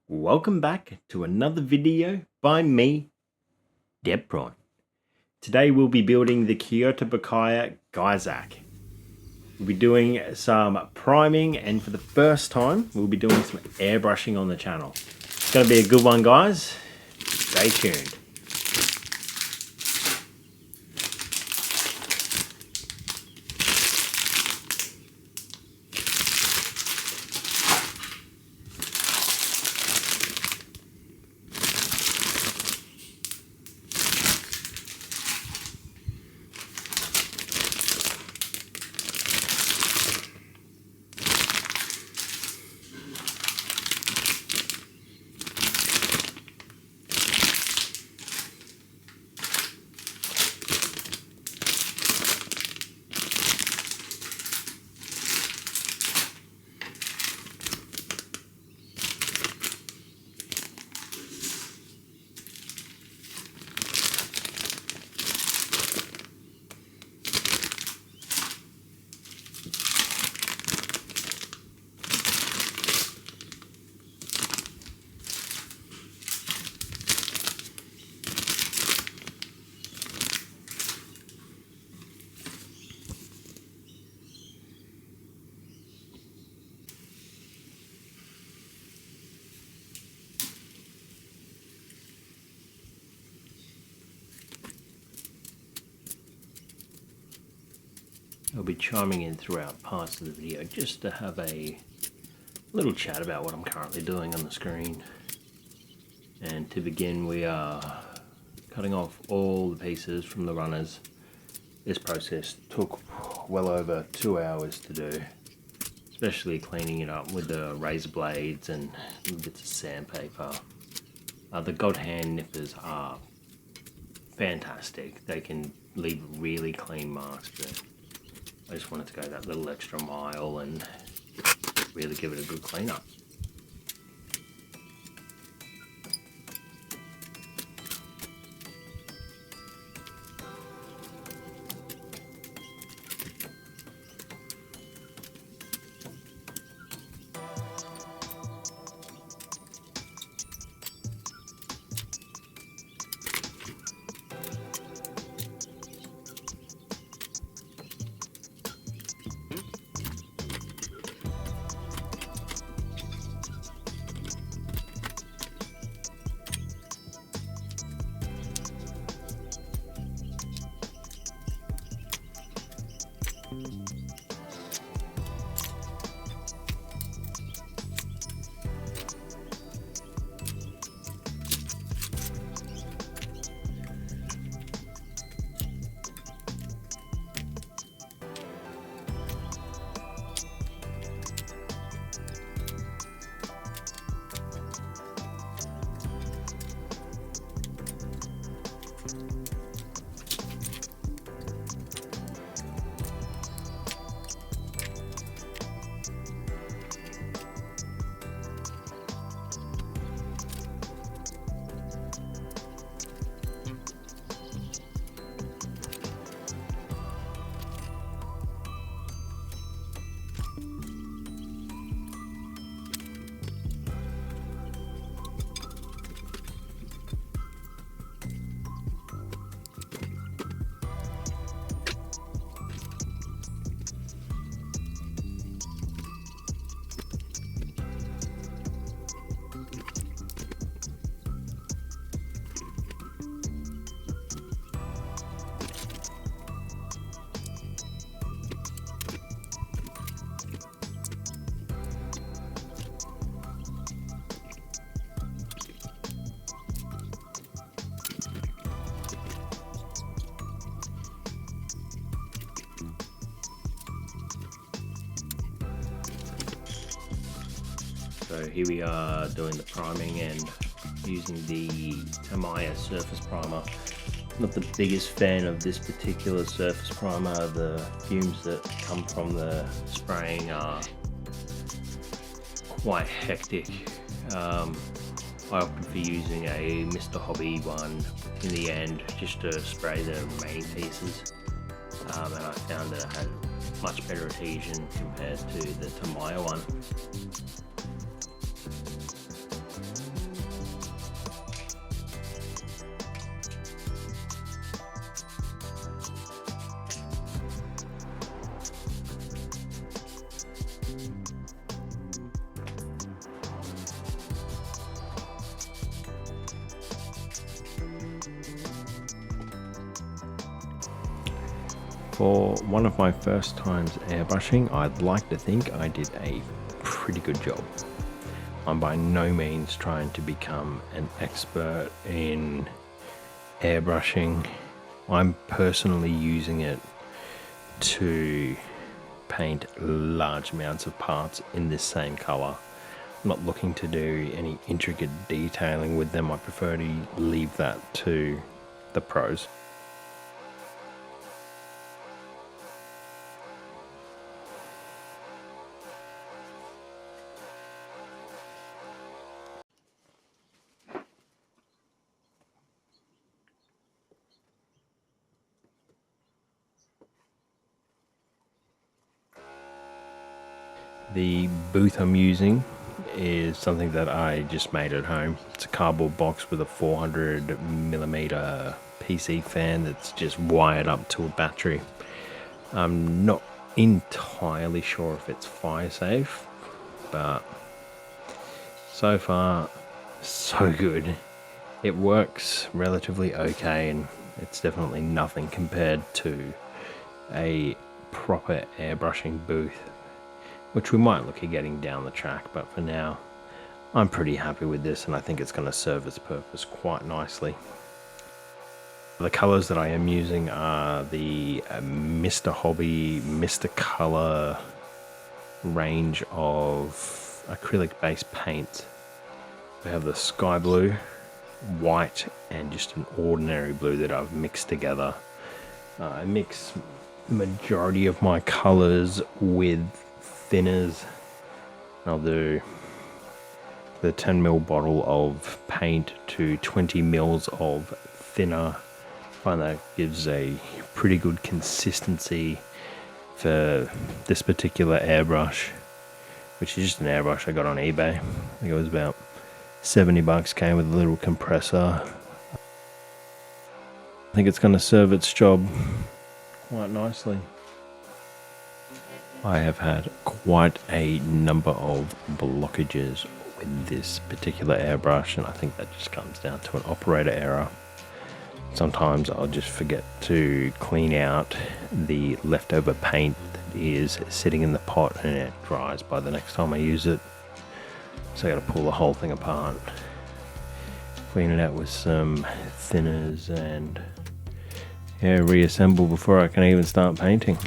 Welcome back to another video by me, Deb Prawn. Today we'll be building the Kotobukiya Guysack. We'll be doing some priming, and for the first time we'll be doing some airbrushing on the channel. It's going to be a good one, guys. Stay tuned. I'll be chiming in throughout parts of the video just to have a little chat about what I'm currently doing on the screen. And to begin, we are cutting off all the pieces from the runners. This process took well over 2 hours to do, especially cleaning it up with the razor blades and bits of sandpaper. The God hand nippers are fantastic. They can leave really clean marks, but I just wanted to go that little extra mile and really give it a good cleanup. So here we are doing the priming and using the Tamiya surface primer. Not the biggest fan of this particular surface primer. The fumes that come from the spraying are quite hectic. I opted for using a Mr. Hobby one in the end just to spray the remaining pieces, and I found that it had much better adhesion compared to the Tamiya one. For one of my first times airbrushing, I'd like to think I did a pretty good job. I'm by no means trying to become an expert in airbrushing. I'm personally using it to paint large amounts of parts in this same color. I'm not looking to do any intricate detailing with them. I prefer to leave that to the pros. The booth I'm using is something that I just made at home. It's a cardboard box with a 400mm PC fan that's just wired up to a battery. I'm not entirely sure if it's fire safe, but so far so good. It works relatively okay, and it's definitely nothing compared to a proper airbrushing booth, which we might look at getting down the track, but for now I'm pretty happy with this, and I think it's going to serve its purpose quite nicely. The colors that I am using are the Mr. Hobby, Mr. Color range of acrylic based paints. We have the sky blue, white, and just an ordinary blue that I've mixed together. I mix majority of my colors with thinners. I'll do the 10ml bottle of paint to 20 mils of thinner. I find that gives a pretty good consistency for this particular airbrush, which is just an airbrush I got on eBay. I think it was about 70 bucks, came with a little compressor. I think it's going to serve its job quite nicely. I have had quite a number of blockages with this particular airbrush, and I think that just comes down to an operator error. Sometimes I'll just forget to clean out the leftover paint that is sitting in the pot, and it dries by the next time I use it. So I gotta pull the whole thing apart, clean it out with some thinners, and reassemble before I can even start painting.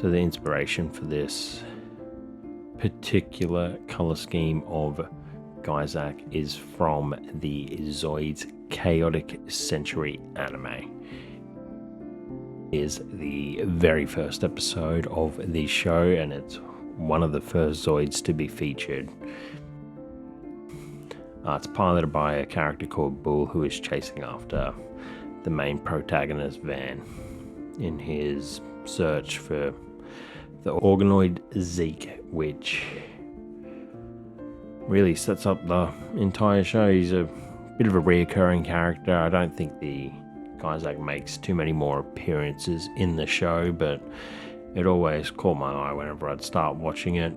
So the inspiration for this particular color scheme of Guysack is from the Zoids Chaotic Century anime. Is the very first episode of the show, and it's one of the first Zoids to be featured. It's piloted by a character called Bull, who is chasing after the main protagonist Van in his search for the organoid Zeke, which really sets up the entire show. He's a bit of a reoccurring character. I don't think the Guysack makes too many more appearances in the show, but it always caught my eye whenever I'd start watching it.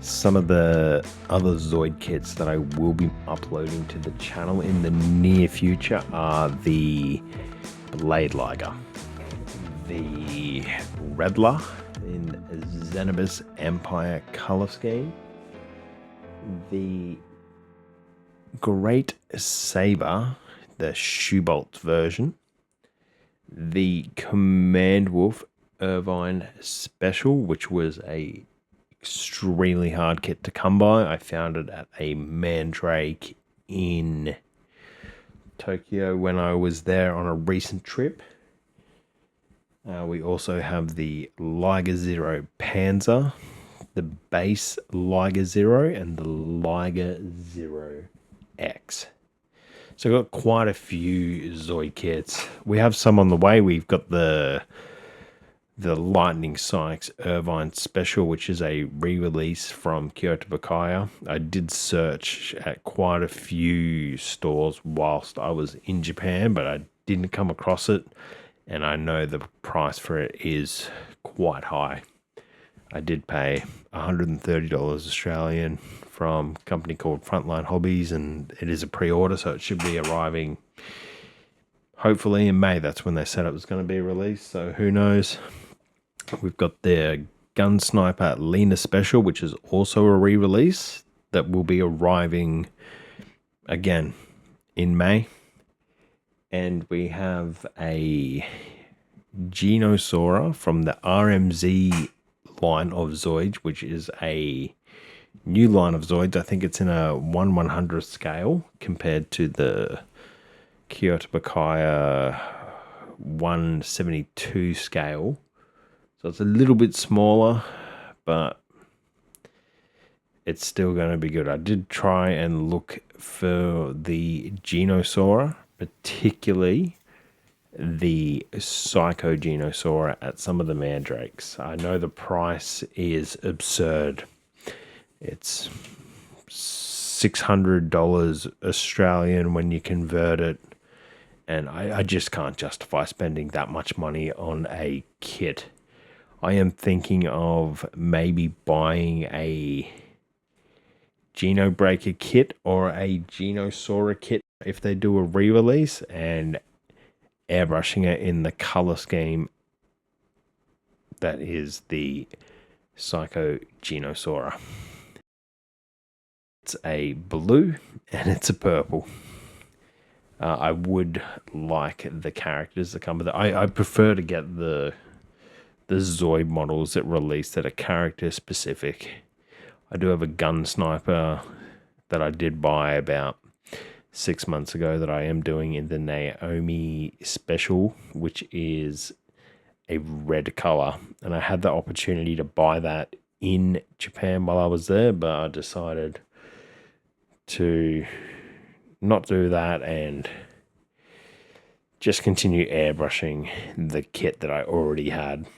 Some of the other Zoid kits that I will be uploading to the channel in the near future are the Blade Liger, the Redler in Xenobus Empire color scheme, the Great Saber, the Shoebolt version, the Command Wolf Irvine Special, which was a extremely hard kit to come by. I found it at a Mandrake in Tokyo when I was there on a recent trip. We also have the Liger Zero Panzer, the base Liger Zero, and the Liger Zero X. So I've got quite a few Zoid kits. We have some on the way. We've got the Lightning Sykes Irvine Special, which is a re-release from Kotobukiya. I did search at quite a few stores whilst I was in Japan, but I didn't come across it, and I know the price for it is quite high. I did pay $130 Australian from a company called Frontline Hobbies, and it is a pre-order, so it should be arriving hopefully in May. That's when they said it was going to be released, so who knows. We've got the Gun Sniper Lena Special, which is also a re-release that will be arriving again in May. And we have a Genosaura from the RMZ line of Zoids, which is a new line of Zoids. I think it's in a 1/100th scale compared to the Kotobukiya 1/72 scale. So it's a little bit smaller, but it's still going to be good. I did try and look for the Genosaura, particularly the Psycho Genosaura at some of the Mandrakes. I know the price is absurd. It's $600 Australian when you convert it, and I just can't justify spending that much money on a kit. I am thinking of maybe buying a Genobreaker kit or a Genosaura kit if they do a re-release, and airbrushing it in the color scheme that is the Psycho Genosaura. It's a blue and it's a purple. I would like the characters that come with it. I prefer to get the Zoid models that release that are character specific. I do have a Gun Sniper that I did buy about 6 months ago that I am doing in the Naomi Special, which is a red color, and I had the opportunity to buy that in Japan while I was there, but I decided to not do that and just continue airbrushing the kit that I already had.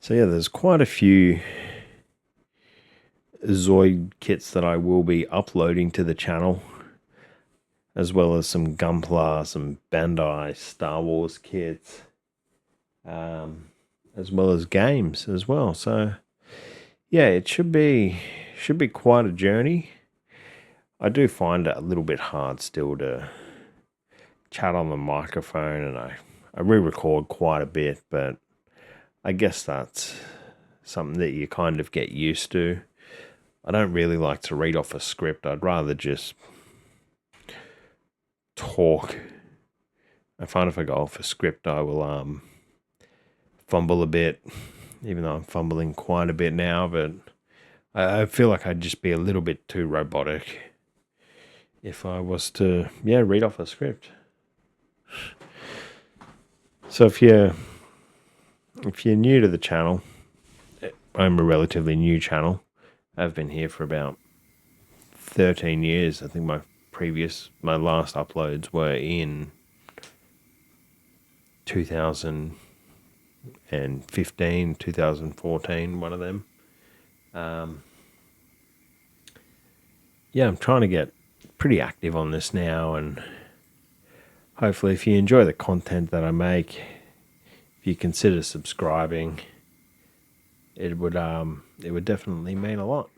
So yeah, there's quite a few Zoid kits that I will be uploading to the channel, as well as some Gunpla, some Bandai Star Wars kits, as well as games as well. So yeah, it should be quite a journey. I do find it a little bit hard still to chat on the microphone, and I re-record quite a bit, but I guess that's something that you kind of get used to. I don't really like to read off a script. I'd rather just talk. I find if I go off a script, I will fumble a bit, even though I'm fumbling quite a bit now, but I feel like I'd just be a little bit too robotic if I was to, read off a script. So if you're new to the channel, I'm a relatively new channel. I've been here for about 13 years. I think my last uploads were in 2015, 2014, one of them. I'm trying to get pretty active on this now, and hopefully if you enjoy the content that I make, if you consider subscribing, it would definitely mean a lot.